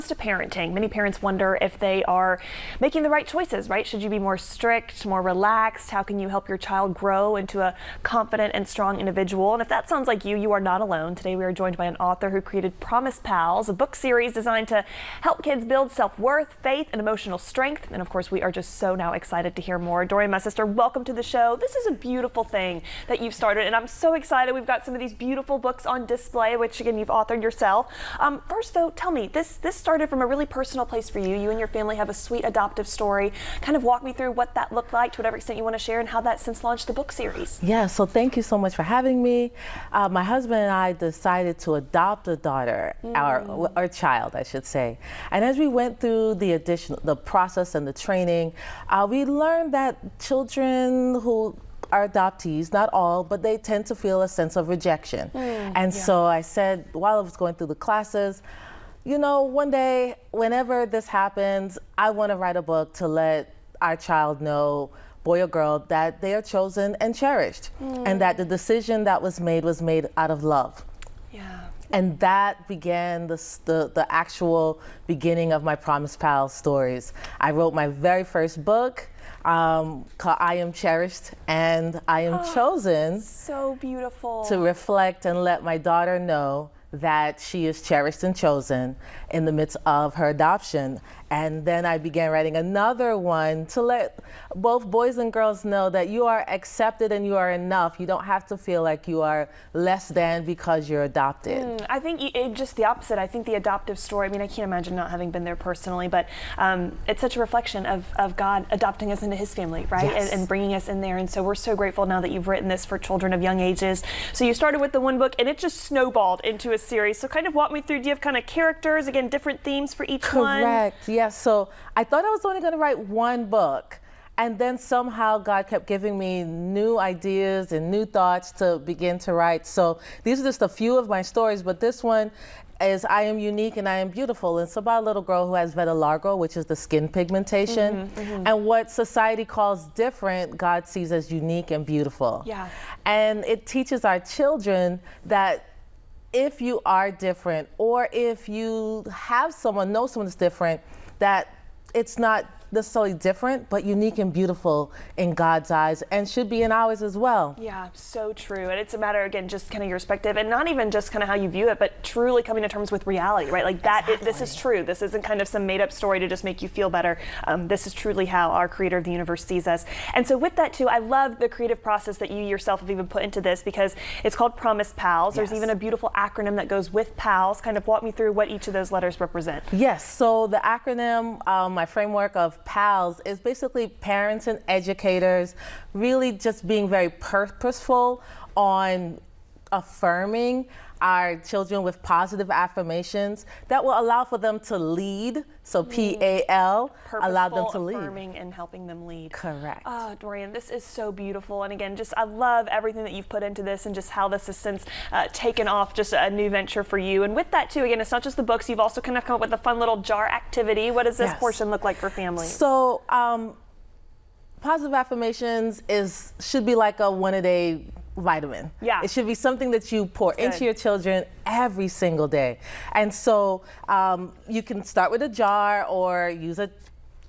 To parenting, many parents wonder if they are making the right choices, right? Should you be more strict, more relaxed? How can you help your child grow into a confident and strong individual? And if that sounds like you are not alone. Today we are joined by an author who created Promise Pals, a book series designed to help kids build self-worth, faith, and emotional strength. And of course, we are just so now excited to hear more. Dorian, my sister, welcome to the show. This is a beautiful thing that you've started, and I'm so excited. We've got some of these beautiful books on display, which again, you've authored yourself. First though, tell me, this started from a really personal place for you. You and your family have a sweet adoptive story. Kind of walk me through what that looked like to whatever extent you want to share and how that since launched the book series. Yeah, so thank you so much for having me. My husband and I decided to adopt a daughter, our child, I should say. And as we went through the process and the training, we learned that children who are adoptees, not all, but they tend to feel a sense of rejection. So I said, while I was going through the classes, you know, one day, whenever this happens, I want to write a book to let our child know, boy or girl, that they are chosen and cherished, and that the decision that was made out of love. Yeah. And that began the actual beginning of my Promise Pals stories. I wrote my very first book called I Am Cherished and I Am Chosen. So beautiful. To reflect and let my daughter know that she is cherished and chosen in the midst of her adoption. And then I began writing another one to let both boys and girls know that you are accepted and you are enough. You don't have to feel like you are less than because you're adopted. I think just the opposite. I think the adoptive story, I mean, I can't imagine not having been there personally, but it's such a reflection of God adopting us into his family, right? Yes. And bringing us in there. And so we're so grateful now that you've written this for children of young ages. So you started with the one book and it just snowballed into a series. So kind of walk me through, do you have kind of characters, again, different themes for each one? Correct, yes. So I thought I was only going to write one book, and then somehow God kept giving me new ideas and new thoughts to begin to write. So these are just a few of my stories, but this one is I Am Unique and I Am Beautiful. It's about a little girl who has vitiligo, which is the skin pigmentation. And what society calls different, God sees as unique and beautiful. Yeah. And it teaches our children that if you are different, or if you have someone, know someone that's different, that it's not necessarily different, but unique and beautiful in God's eyes, and should be in ours as well. Yeah, so true. And it's a matter, again, just kind of your perspective, and not even just kind of how you view it, but truly coming to terms with reality, right? Like that, this is true. This isn't kind of some made up story to just make you feel better. This is truly how our creator of the universe sees us. And so with that too, I love the creative process that you yourself have even put into this, because it's called Promise Pals. There's even a beautiful acronym that goes with PALS. Kind of walk me through what each of those letters represent. Yes, so the acronym, my framework of PALS is basically parents and educators really just being very purposeful on affirming our children with positive affirmations that will allow for them to lead. So P-A-L, allow them to lead. Affirming and helping them lead. Correct. Oh, Dorian, this is so beautiful. And again, just I love everything that you've put into this and just how this has since taken off, just a new venture for you. And with that too, again, it's not just the books, you've also kind of come up with a fun little jar activity. What does this portion look like for families? So positive affirmations should be like a one-a-day vitamin. Yeah. It should be something that you pour into your children every single day. And so you can start with a jar or use a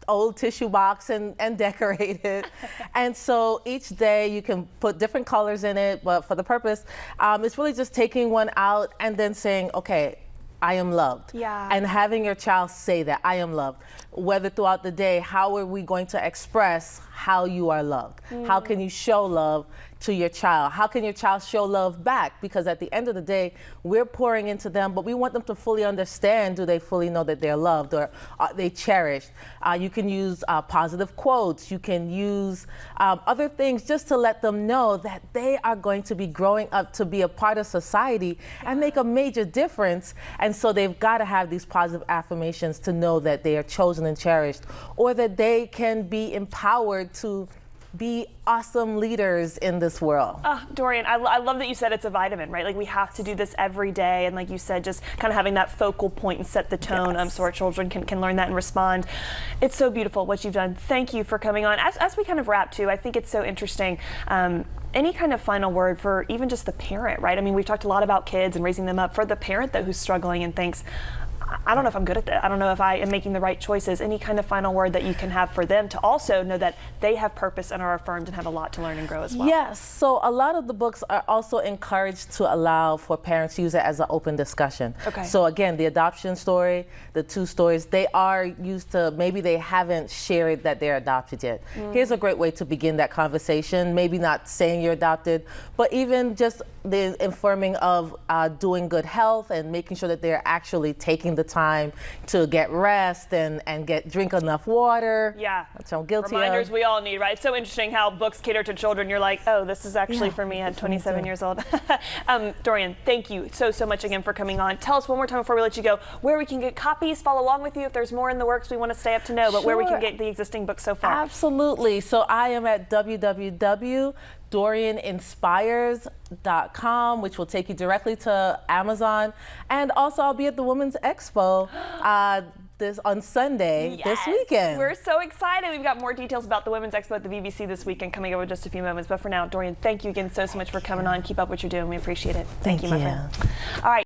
old tissue box and decorate it. And so each day you can put different colors in it, but for the purpose, it's really just taking one out and then saying, okay, I am loved. Yeah. And having your child say that, I am loved. Whether throughout the day, how are we going to express how you are loved? How can you show love to your child? How can your child show love back? Because at the end of the day, we're pouring into them, but we want them to fully understand, do they fully know that they're loved or are they cherished? You can use positive quotes. You can use other things just to let them know that they are going to be growing up to be a part of society and make a major difference. And so they've got to have these positive affirmations to know that they are chosen and cherished, or that they can be empowered to be awesome leaders in this world. Dorian, I love that you said it's a vitamin, right? Like we have to do this every day. And like you said, just kind of having that focal point and set the tone so our children can learn that and respond. It's so beautiful what you've done. Thank you for coming on. As we kind of wrap too, I think it's so interesting. Any kind of final word for even just the parent, right? I mean, we've talked a lot about kids and raising them up. For the parent though who's struggling and thinks, I don't know if I'm good at that. I don't know if I am making the right choices. Any kind of final word that you can have for them to also know that they have purpose and are affirmed and have a lot to learn and grow as well? Yes. So a lot of the books are also encouraged to allow for parents to use it as an open discussion. Okay. So again, the adoption story, the 2 stories, they are used to, maybe they haven't shared that they're adopted yet. Here's a great way to begin that conversation. Maybe not saying you're adopted, but even just the informing of doing good health and making sure that they're actually taking the time to get rest and drink enough water. Yeah. Which I'm guilty Reminders of. we all need, right? It's so interesting how books cater to children. You're like, oh, this is actually for me at 27 years old. Dorian, thank you so much again for coming on. Tell us one more time before we let you go where we can get copies, follow along with you if there's more in the works we want to stay up to know, but where we can get the existing books so far. Absolutely. So I am at www.dorianinspires.com, which will take you directly to Amazon. And also I'll be at the Women's Expo on Sunday, this weekend. We're so excited. We've got more details about the Women's Expo at the BBC this weekend coming up in just a few moments. But for now, Dorian, thank you again so much for coming on. Keep up what you're doing. We appreciate it. Thank you, my friend. All right.